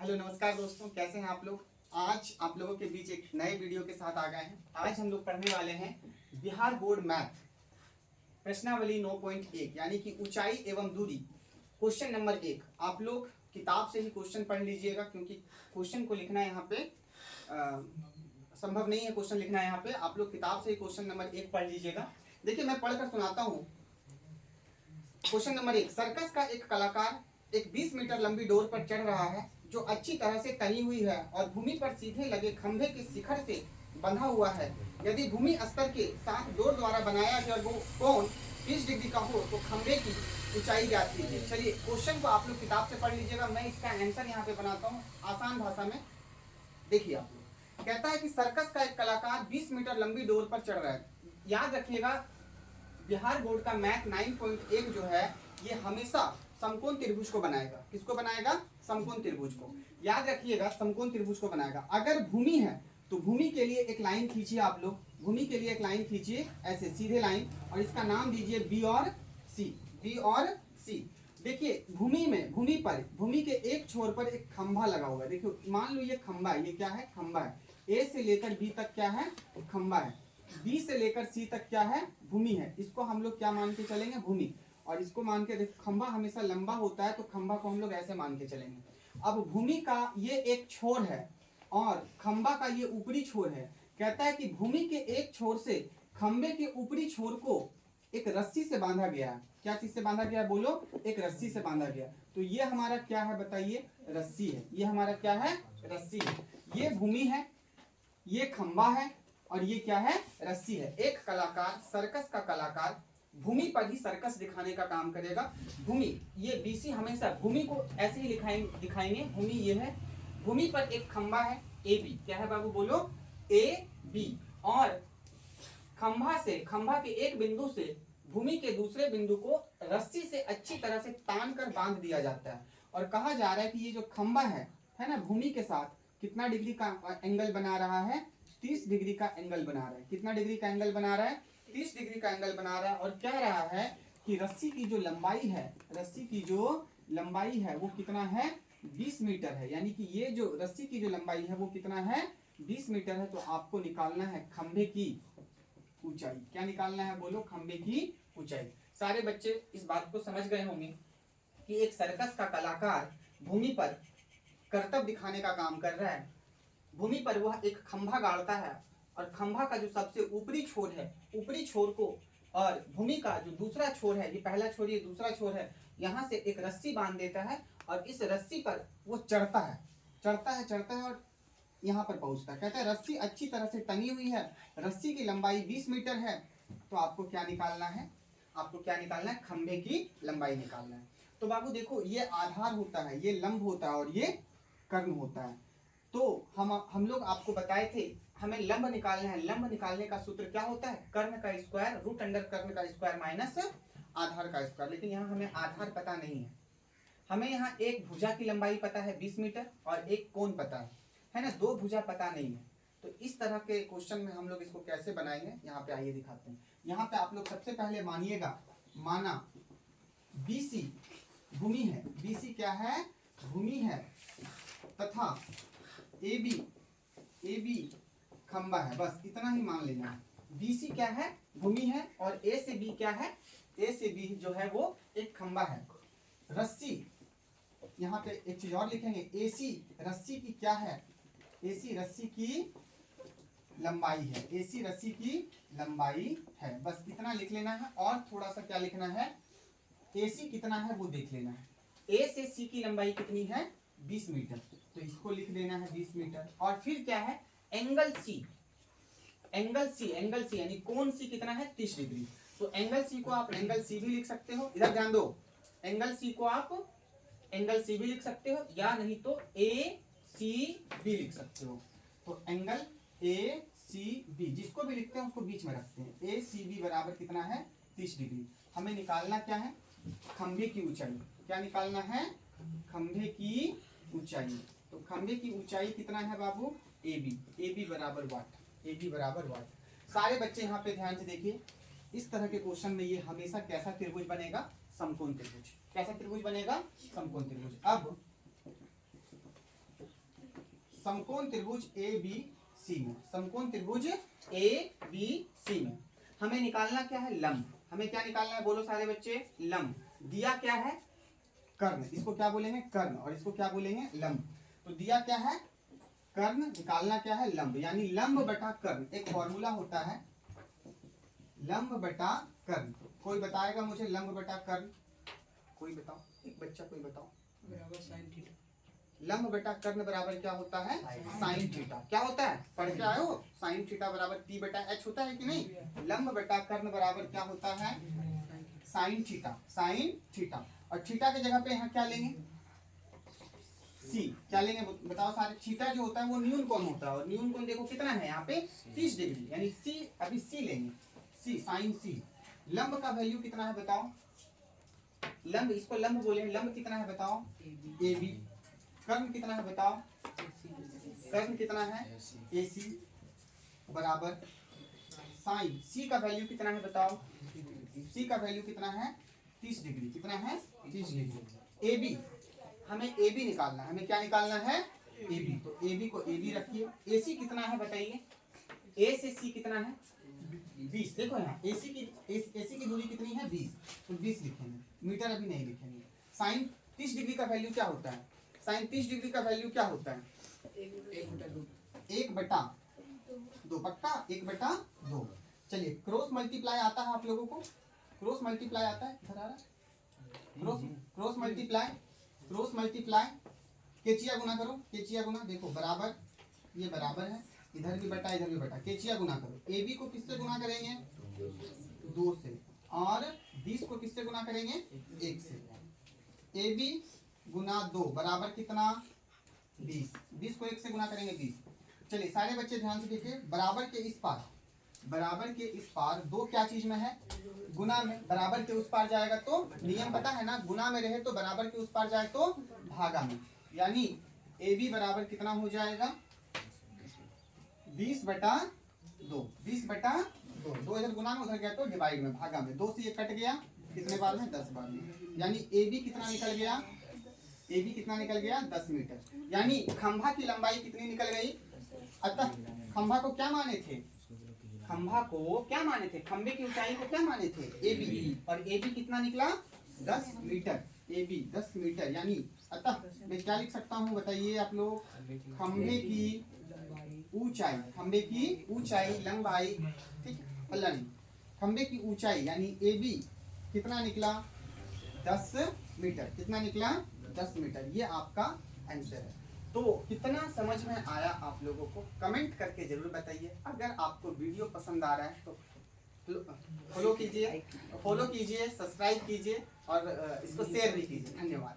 Hello नमस्कार दोस्तों, कैसे हैं आप लोग। आज आप लोगों के बीच एक नए वीडियो के साथ आ गए हैं। आज हम लोग पढ़ने वाले हैं बिहार बोर्ड मैथ प्रश्नावली 9.1 यानी कि ऊंचाई एवं दूरी। क्वेश्चन नंबर 1 आप लोग किताब से ही क्वेश्चन पढ़ लीजिएगा, क्योंकि क्वेश्चन को लिखना यहाँ पे संभव नहीं है। क्वेश्चन लिखना है यहाँ पे, आप लोग किताब से ही क्वेश्चन नंबर 1 पढ़ लीजिएगा। देखिए मैं पढ़कर सुनाता हूँ। क्वेश्चन नंबर 1, सर्कस का एक कलाकार एक 20 मीटर लंबी डोर पर चढ़ रहा है जो अच्छी तरह से तनी हुई है और भूमि पर सीधे लगे खंभे के शिखर से बंधा हुआ है। यदि भूमि स्तर के साथ डोर द्वारा बनाया गया वो कोण 30 डिग्री का हो तो खंभे की ऊंचाई ज्ञात कीजिए। चलिए क्वेश्चन को आप लोग किताब से पढ़ लीजिएगा, मैं इसका आंसर यहाँ पे बनाता हूँ आसान भाषा में। देखिए आप लोग, कहता है कि सर्कस का एक कलाकार 20 मीटर लंबी डोर पर चढ़ रहा है। याद रखिएगा बिहार बोर्ड का मैथ 9.1 जो है ये हमेशा समकोण त्रिभुज को बनाएगा। किसको बनाएगा? समकोण त्रिभुज को। याद रखिएगा समकोण त्रिभुज को बनाएगा। अगर भूमि है तो भूमि के लिए एक लाइन खींचिए आप लोग, भूमि के लिए एक लाइन खींचिए ऐसे सीधे लाइन, और इसका नाम दीजिए बी और सी। बी और सी। देखिए भूमि में, भूमि के एक छोर पर एक खंभा लगा हुआ है। देखियो मान लो ये खंभा है, ये क्या है? खंभा है। ए से लेकर बी तक क्या है? खंभा है। बी से लेकर सी तक क्या है? भूमि है। इसको हम लोग क्या मान के चलेंगे? भूमि। और इसको मान के देखो, खंभा हमेशा लंबा होता है तो खंभा को हम लोग ऐसे मान के चलेंगे। अब भूमि का ये एक छोर है और खंभा का ये ऊपरी छोर है। कहता है कि भूमि के एक छोर से खंभे के ऊपरी छोर को एक रस्सी से बांधा गया है। क्या चीज से बांधा गया? बोलो। एक रस्सी से बांधा गया। तो ये हमारा क्या है बताइए? रस्सी है। ये हमारा क्या है? रस्सी है। ये भूमि है, ये खंभा है और ये क्या है? रस्सी है। एक कलाकार, सर्कस का कलाकार भूमि पर ही सर्कस दिखाने का काम करेगा। भूमि, ये बीसी हमेशा भूमि को ऐसे ही दिखाएंगे। भूमि ये है, भूमि पर एक खंभा है ए बी। क्या है बाबू? बोलो। A B. और खंभा के एक बिंदु से भूमि के दूसरे बिंदु को रस्सी से अच्छी तरह से तान कर बांध दिया जाता है। और कहा जा रहा है कि ये जो खंभा है ना, भूमि के साथ कितना डिग्री का एंगल बना रहा है? 30 डिग्री का एंगल बना रहा है। कितना डिग्री का एंगल बना रहा है? 30 डिग्री का एंगल बना रहा है। और कह रहा है कि रस्सी की जो लंबाई है, रस्सी की जो लंबाई है वो कितना है? 20 मीटर है। यानी कि ये जो रस्सी की जो लंबाई है वो कितना है? 20 मीटर है। तो आपको निकालना है खंभे की ऊंचाई। क्या निकालना है? बोलो। खंभे की ऊंचाई। सारे बच्चे इस बात को समझ गए होंगे कि एक सर्कस का कलाकार भूमि पर करतब दिखाने का काम कर रहा है। भूमि पर वह एक खंभा गाड़ता है और खंभा का जो सबसे ऊपरी छोर है, ऊपरी छोर को, और भूमि का जो दूसरा छोर है, ये पहला छोर, ये दूसरा छोर है, यहाँ से एक रस्सी बांध देता है और इस रस्सी पर वो चढ़ता है और यहाँ पर पहुंचता है। कहता है रस्सी अच्छी तरह से तनी हुई है, रस्सी की लंबाई 20 मीटर है। तो आपको क्या निकालना है? आपको क्या निकालना है? खंभे की लंबाई निकालना है। तो बाबू देखो, ये आधार होता है, ये लंब होता है और ये कर्ण होता है। तो हम लोग आपको बताए थे हमें लंब निकालना है। लंब निकालने का सूत्र क्या होता है? कर्ण का स्क्वायर रूट अंडर कर्ण का स्क्वायर माइनस आधार का स्क्वायर। लेकिन यहाँ हमें आधार पता नहीं है। हमें यहाँ एक भुजा की लंबाई पता है 20 मीटर और एक कोण पता है ना, दो भुजा पता नहीं है। तो इस तरह के क्वेश्चन में हम लोग इसको कैसे बनाएंगे, यहाँ पे आइए दिखाते हैं। यहाँ पे आप लोग सबसे पहले मानिएगा, माना BC भूमि है। BC क्या है? भूमि है। तथा AB खंबा है। बस इतना ही मान लेना है। BC क्या है? भूमि है। और A से B क्या है? A से B जो है वो एक खंबा है। रस्सी, यहाँ पे एक चीज और लिखेंगे, AC रस्सी की क्या है? AC रस्सी की लंबाई है। AC रस्सी की लंबाई है। बस इतना लिख लेना है। और थोड़ा सा क्या लिखना है? AC कितना है वो देख लेना है। A से C की लंबाई कितनी है? 20 मीटर। तो इसको लिख देना है 20 मीटर। और फिर क्या है? एंगल C यानी कोण C कितना है? 30 डिग्री। तो एंगल C को आप एंगल C भी लिख सकते हो। इधर ध्यान दो, एंगल C को आप एंगल C भी लिख सकते हो, या नहीं तो ACB लिख सकते हो। तो एंगल ACB जिसको भी लिखते हैं उसको बीच में रखते हैं। ACB बराबर कितना है? 30 डिग्री। हमें निकालना क्या है? खंभे की ऊंचाई। क्या निकालना है? खंभे की ऊंचाई। तो खंभे की ऊंचाई कितना है बाबू? AB बराबर वाट। AB बराबर वाट। सारे बच्चे यहाँ पे ध्यान से देखिए, इस तरह के क्वेश्चन में ये हमेशा कैसा त्रिभुज बनेगा? समकोण त्रिभुज। कैसा त्रिभुज बनेगा? समकोण त्रिभुज। अब समकोण त्रिभुज ए बी सी में, समकोण त्रिभुज ए बी सी में हमें निकालना क्या है, लंब। हमें क्या निकालना है, बोलो सारे बच्चे, लंब। दिया क्या है, कर्ण, इसको क्या बोलेंगे, कर्ण, और इसको क्या बोलेंगे, लंब। तो दिया क्या है, कर्ण, निकालना क्या है, लंब, यानी लंब बटा कर्ण। एक फॉर्मूला होता है लंब बटा कर्ण। कोई बताएगा मुझे लंब बटा कर्ण? कोई बताओ, एक बच्चा कोई बताओ। बराबर साइन थीटा। लंब बटा कर्ण बराबर क्या होता है, साइन थीटा। क्या होता है, पढ़ के आए हो, साइन थीटा बराबर पी बटा एच होता है कि नहीं। लंब बटा कर्ण बराबर क्या होता है, साइन थीटा, साइन थीटा। और थीटा की जगह पे यहाँ क्या लेंगे, सी। क्या लेंगे बताओ सारे। थीटा जो होता है वो न्यून कोण होता है, और न्यून कोण देखो कितना है यहाँ पे, 30 डिग्री, यानी सी, अभी सी लेंगे, सी, साइन सी। लंब का वैल्यू कितना है बताओ, लंब, इसको लंब बोले, लंब कितना है बताओ, ए बी। कर्ण कितना है बताओ, कर्ण कितना है, ए सी, बराबर साइन सी का वैल्यू कितना है बताओ, सी का वैल्यू कितना है, 30 डिग्री। कितना है, 30 डिग्री। ए बी, हमें ए बी निकालना है। हमें क्या निकालना है, ए बी। तो ए बी को ए बी रखिए। ए सी कितना है बताइए, ए से सी कितना है, 20। देखो यहाँ ए सी की दूरी कितनी है, 20, तो 20 लिखेंगे, मीटर अभी नहीं लिखेंगे। साइन 30 डिग्री का वैल्यू क्या होता है, साइन 30 डिग्री का वैल्यू क्या होता है, 1/2। पक्का, 1/2। चलिए, क्रॉस मल्टीप्लाई आता है आप लोगों को, क्रॉस मल्टीप्लाई आता है, इधर आ रहा है, क्रॉस मल्टीप्लाई, क्रॉस मल्टीप्लाई, केचिया गुना करो, केचिया गुना। देखो बराबर, ये बराबर है, इधर भी बटा, इधर भी बटा, केचिया गुना करो। ए बी को किससे गुना करेंगे, 2 से, और 20 को किससे गुना करेंगे, 1 से। ए बी गुना 2 बराबर कितना, 20। 20 को 1 से गुना करेंगे, 20। चलिए सारे बच्चे ध्यान से देखिए, बराबर के इस पार, बराबर के इस पार 2 क्या चीज में है, गुना में। बराबर के उस पार जाएगा तो, नियम पता है ना, गुना में रहे तो बराबर के उस पार जाए तो भागा में, यानी ए बी बराबर कितना हो जाएगा, 20/2। 20/2, 2 इधर गुना में, उधर गया तो डिवाइड में, भागा में। 2 से ये कट गया, कितने बार में, 10 बार में, यानी ए बी कितना निकल गया, ए बी कितना निकल गया, 10 मीटर। यानी खंभा की लंबाई कितनी निकल गई। अतः खंभा को क्या माने थे, खंभा को क्या माने थे, खंभे की ऊंचाई को क्या माने थे, ए बी, और ए बी कितना निकला, 10 मीटर। ए बी 10 मीटर, यानी अतः मैं क्या लिख सकता हूँ बताइए आप लोग, खंभे की ऊंचाई, खंभे की ऊंचाई, लंबाई, ठीक है, पल्ला नहीं, खंभे की ऊंचाई यानी ए बी कितना निकला, 10 मीटर। कितना निकला, 10 मीटर। ये आपका आंसर है। तो कितना समझ में आया आप लोगों को, कमेंट करके जरूर बताइए। अगर आपको वीडियो पसंद आ रहा है तो फॉलो कीजिए, सब्सक्राइब कीजिए, और इसको शेयर भी कीजिए। धन्यवाद।